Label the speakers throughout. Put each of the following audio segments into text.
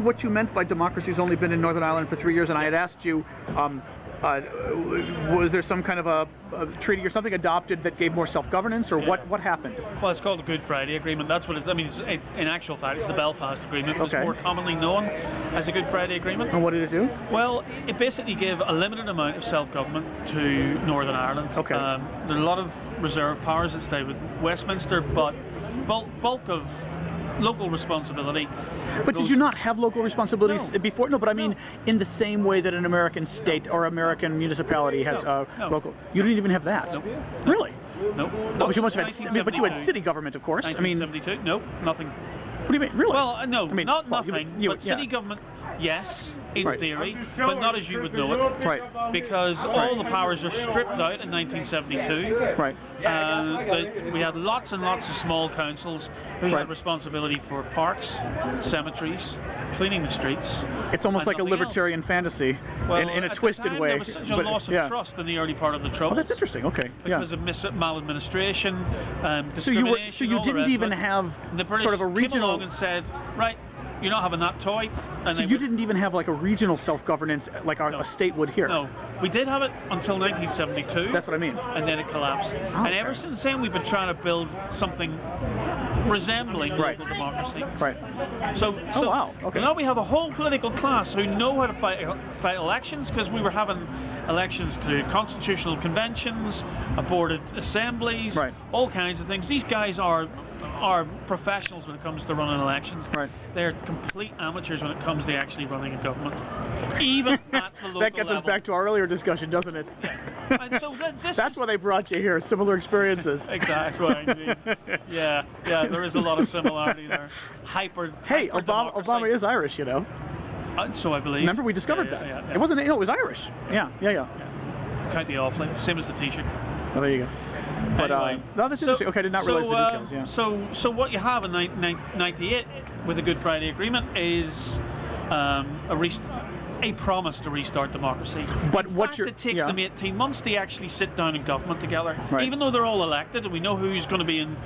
Speaker 1: what you meant by democracy's only been in Northern Ireland for 3 years, and I had asked you, was there some kind of a treaty or something adopted that gave more self-governance, or what happened?
Speaker 2: Well, it's called the Good Friday Agreement. That's what it is. I mean, in actual fact, it's the Belfast Agreement. It's more commonly known as the Good Friday Agreement.
Speaker 1: And what did it do?
Speaker 2: Well, it basically gave a limited amount of self-government to Northern Ireland.
Speaker 1: Okay.
Speaker 2: There are a lot of reserve powers that stay with Westminster, but bulk of local responsibility.
Speaker 1: But did you not have local responsibilities before? No, but I mean, in the same way that an American state or American municipality has local. You didn't even have that.
Speaker 2: No.
Speaker 1: Really?
Speaker 2: No.
Speaker 1: Oh, but you must have had. But you had city government, of course.
Speaker 2: 1972. No, nothing.
Speaker 1: What do you mean? Really?
Speaker 2: Well, no,
Speaker 1: I mean,
Speaker 2: not nothing. But city government, yes, in theory, but not as you would know it.
Speaker 1: Right.
Speaker 2: Because all the powers are stripped out in 1972.
Speaker 1: Right.
Speaker 2: We had lots and lots of small councils who had responsibility for parks, cemeteries, cleaning the streets.
Speaker 1: It's almost like a libertarian fantasy, in a twisted way.
Speaker 2: There was such a loss of trust in the early part of the Troubles.
Speaker 1: Oh, that's interesting. Okay.
Speaker 2: Because of maladministration, discrimination.
Speaker 1: So you didn't even have sort of a regional.
Speaker 2: Came along and said, right, you're not having that toy. And
Speaker 1: so you didn't even have like a regional self-governance like a state would here?
Speaker 2: No. We did have it until 1972.
Speaker 1: That's what I mean.
Speaker 2: And then it collapsed.
Speaker 1: Oh,
Speaker 2: and ever since then we've been trying to build something resembling local democracy.
Speaker 1: Right.
Speaker 2: So
Speaker 1: wow. Okay.
Speaker 2: Now we have a whole political class who know how to fight elections, because we were having elections to constitutional conventions, aborted assemblies, all kinds of things. These guys are professionals when it comes to running elections.
Speaker 1: Right.
Speaker 2: They're complete amateurs when it comes to actually running a government. Even at the local
Speaker 1: That gets us back to our earlier discussion, doesn't it?
Speaker 2: And so that's
Speaker 1: why they brought you here, similar experiences.
Speaker 2: Exactly. Yeah, there is a lot of similarity there.
Speaker 1: Hey, Obama is Irish, you know.
Speaker 2: So I believe.
Speaker 1: Remember, we discovered that.
Speaker 2: Yeah.
Speaker 1: It wasn't. No, it was Irish. Yeah.
Speaker 2: County Offaly, same as the T-shirt.
Speaker 1: Oh, there you go. But
Speaker 2: anyway,
Speaker 1: no, that's interesting. Okay, I did not realize the details. Yeah.
Speaker 2: So what you have in 1998 with the Good Friday Agreement is a promise to restart democracy.
Speaker 1: But
Speaker 2: it takes them 18 months to actually sit down in government together, even though they're all elected and we know who's going to be in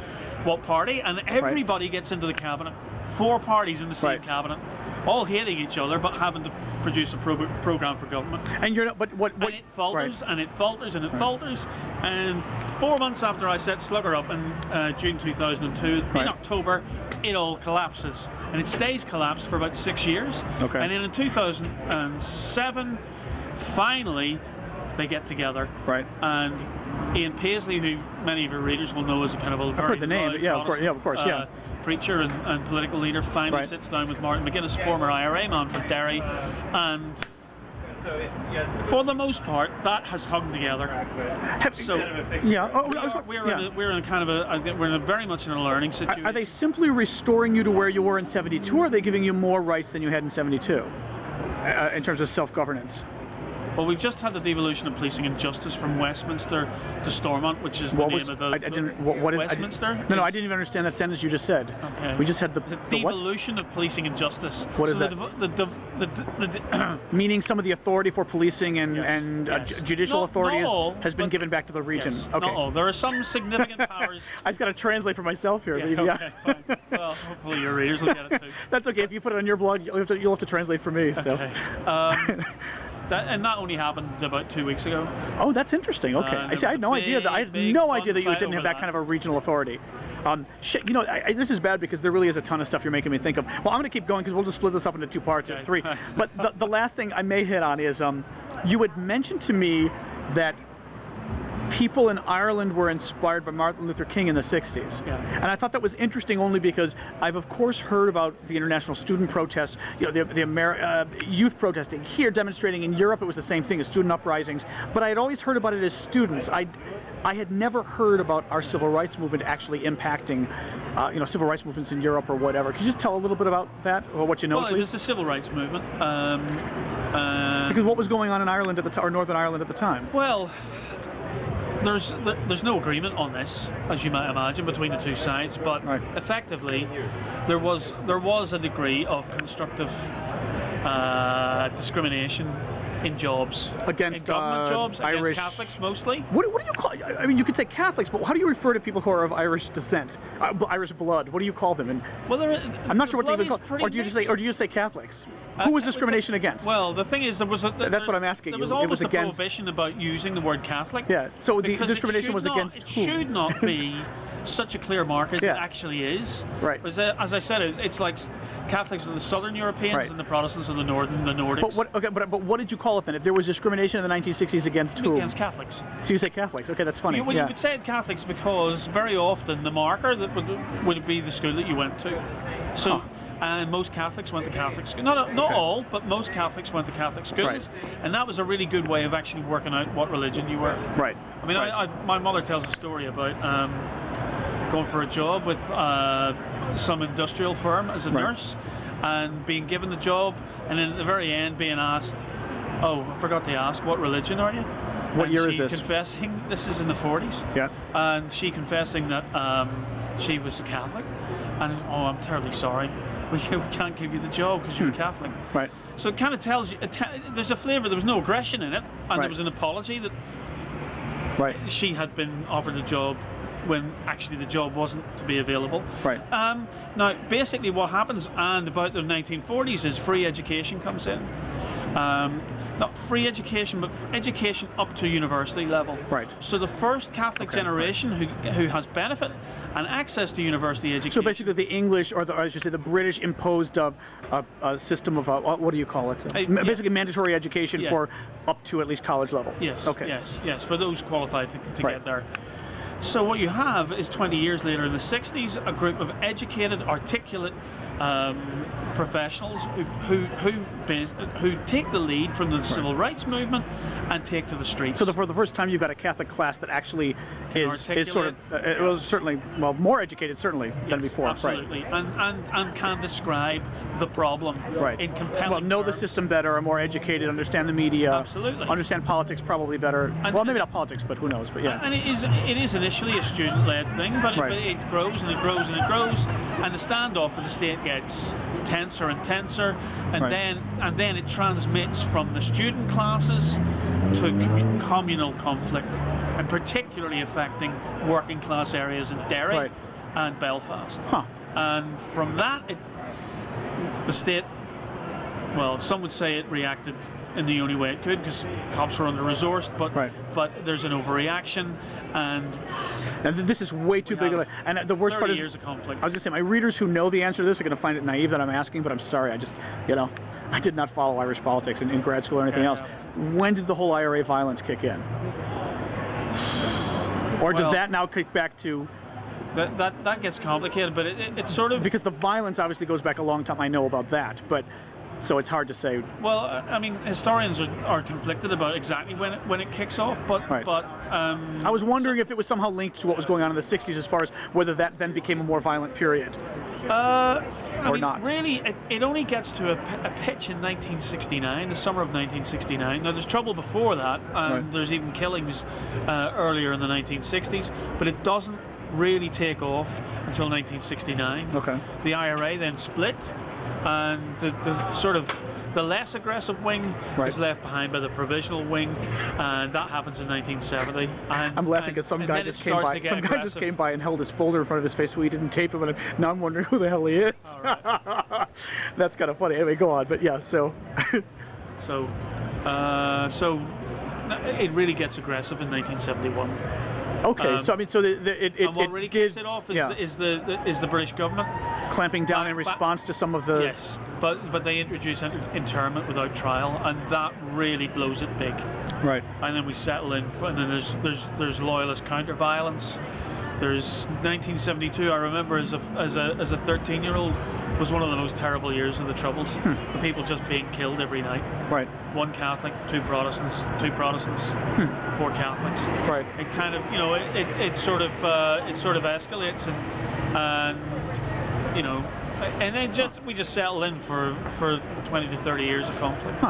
Speaker 2: what party, and everybody gets into the cabinet. 4 parties in the same cabinet, all hating each other, but having to produce a program for government.
Speaker 1: And you're not. But what?
Speaker 2: And it falters and it falters and it falters. And 4 months after I set Slugger up in June 2002, in October, it all collapses, and it stays collapsed for about 6 years.
Speaker 1: Okay.
Speaker 2: And then in 2007, finally, they get together.
Speaker 1: Right.
Speaker 2: And Ian Paisley, who many of your readers will know as a kind of a very
Speaker 1: I've heard the name, but of course,
Speaker 2: preacher and political leader, finally sits down with Martin McGuinness, former IRA man for Derry, and for the most part, that has hung together. We're very much in a learning situation.
Speaker 1: Are they simply restoring you to where you were in '72, or are they giving you more rights than you had in '72 in terms of self-governance?
Speaker 2: Well, we've just had the devolution of policing and justice from Westminster to Stormont, which is the name of the Westminster.
Speaker 1: I didn't even understand that sentence you just said.
Speaker 2: Okay.
Speaker 1: We just had the
Speaker 2: devolution of policing and justice.
Speaker 1: What is that? Meaning some of the authority for policing and judicial authority has been given back to the region.
Speaker 2: Yes,
Speaker 1: okay.
Speaker 2: Not all. There are some significant powers.
Speaker 1: I've got to translate for myself here.
Speaker 2: Okay, fine. Well, hopefully your readers will get it too.
Speaker 1: That's okay. If you put it on your blog, you'll have to translate for me. So.
Speaker 2: Okay. And that only happened about 2 weeks ago.
Speaker 1: Oh, that's interesting. Okay, I had no idea that you didn't have that kind of a regional authority. This is bad because there really is a ton of stuff you're making me think of. Well, I'm going to keep going because we'll just split this up into 2 parts or 3. But the last thing I may hit on is you had mentioned to me that people in Ireland were inspired by Martin Luther King in the 60s.
Speaker 2: Yeah.
Speaker 1: And I thought that was interesting only because I've of course heard about the international student protests, the youth protesting here, demonstrating in Europe. It was the same thing as student uprisings, but I had always heard about it as students. I had never heard about our civil rights movement actually impacting civil rights movements in Europe or whatever. Could you just tell a little bit about that, or what you know, please?
Speaker 2: Well, it was the civil rights movement.
Speaker 1: Because what was going on in Ireland at the time, or Northern Ireland at the time?
Speaker 2: Well, there's no agreement on this, as you might imagine, between the two sides. But effectively, there was a degree of constructive discrimination in jobs,
Speaker 1: against
Speaker 2: government jobs,
Speaker 1: Irish
Speaker 2: against Catholics mostly.
Speaker 1: What do you call? I mean, you could say Catholics, but how do you refer to people who are of Irish descent, Irish blood? What do you call them? I'm not sure what to even call. Or do you just say Catholics? Who was discrimination against?
Speaker 2: Well, the thing is, there was
Speaker 1: that's what I'm asking you.
Speaker 2: There was always a prohibition about using the word Catholic.
Speaker 1: Yeah. So the discrimination was against who?
Speaker 2: It should not be such a clear mark as it actually is.
Speaker 1: Right.
Speaker 2: As I said, it's like Catholics are the Southern Europeans and the Protestants are the Nordics.
Speaker 1: But what did you call it then? If there was discrimination in the 1960s against who?
Speaker 2: Against Catholics.
Speaker 1: So you say Catholics? Okay, that's funny.
Speaker 2: You would say Catholics because very often the marker that would be the school that you went to. So. And most Catholics went to Catholic schools. Not all, but most Catholics went to Catholic schools.
Speaker 1: Right.
Speaker 2: And that was a really good way of actually working out what religion you were.
Speaker 1: Right.
Speaker 2: I mean, my mother tells a story about going for a job with some industrial firm as a nurse and being given the job, and then at the very end being asked, oh, I forgot to ask, what religion are you?
Speaker 1: What year is this?
Speaker 2: Confessing, this is in the 40s.
Speaker 1: Yeah.
Speaker 2: And she confessing that she was Catholic. And, oh, I'm terribly sorry. We can't give you the job because you're Catholic.
Speaker 1: Right.
Speaker 2: So it kind of tells you, there's a flavour, there was no aggression in it, and there was an apology that she had been offered a job when actually the job wasn't to be available.
Speaker 1: Right.
Speaker 2: Now, basically what happens, and about the 1940s, is free education comes in. Not free education, but education up to university level.
Speaker 1: Right.
Speaker 2: So the first Catholic generation who has benefit and access to university education.
Speaker 1: So basically the English, or I should say the British imposed a system of, what do you call it? Basically mandatory education for up to at least college level.
Speaker 2: Yes,
Speaker 1: okay.
Speaker 2: yes, for those qualified to get there. So what you have is 20 years later in the 60s, a group of educated, articulate professionals who take the lead from the civil rights movement and take to the streets.
Speaker 1: So for the first time, you've got a Catholic class that actually is sort of certainly more educated than before.
Speaker 2: Absolutely, and can describe the problem in compelling
Speaker 1: know
Speaker 2: terms.
Speaker 1: The system better, are more educated, understand the media,
Speaker 2: absolutely,
Speaker 1: understand politics probably better. Well, maybe not politics, but who knows? But yeah,
Speaker 2: and it is initially a student-led thing, but it grows and it grows and it grows, and the standoff with the state gets tenser and tenser, and then it transmits from the student classes to communal conflict, and particularly affecting working class areas in Derry and Belfast. And from that, the state, well, some would say it reacted in the only way it could because cops were under-resourced, but there's an overreaction, and
Speaker 1: this is way too big of a... And the worst part is...
Speaker 2: 30 years of conflict.
Speaker 1: I was going to say, my readers who know the answer to this are going to find it naive that I'm asking, but I'm sorry, I just, I did not follow Irish politics in grad school or anything else. When did the whole IRA violence kick in? Or does that now kick back to...
Speaker 2: That gets complicated, but it's sort of...
Speaker 1: Because the violence obviously goes back a long time, I know about that, but... So it's hard to say.
Speaker 2: Well, I mean, historians are conflicted about exactly when it kicks off, but
Speaker 1: I was wondering if it was somehow linked to what was going on in the 60s as far as whether that then became a more violent period.
Speaker 2: Or
Speaker 1: not.
Speaker 2: Really, it only gets to a pitch in 1969, the summer of 1969. Now, there's trouble before that, and there's even killings earlier in the 1960s, but it doesn't really take off until 1969.
Speaker 1: Okay. The
Speaker 2: IRA then split, and the less aggressive wing is left behind by the provisional wing, and that happens in 1970.
Speaker 1: I'm laughing because some guy just came by. Some guy just came by and held his folder in front of his face, so he didn't tape him, and now I'm wondering who the hell he is. That's kind of funny. Anyway, go on. But yeah, so
Speaker 2: it really gets aggressive in 1971.
Speaker 1: Okay, so I mean,
Speaker 2: and what really kicks it off is the British government
Speaker 1: clamping down in response to some of the...
Speaker 2: Yes, but they introduce internment without trial, and that really blows it big.
Speaker 1: Right.
Speaker 2: And then we settle in, and then there's loyalist counter-violence. There's 1972. I remember as a 13-year-old was one of the most terrible years of the Troubles. The people just being killed every night. Right. One Catholic, two Protestants, 4 Catholics. Right. It kind of, it sort of escalates, and and then we just settle in for 20 to 30 years of conflict.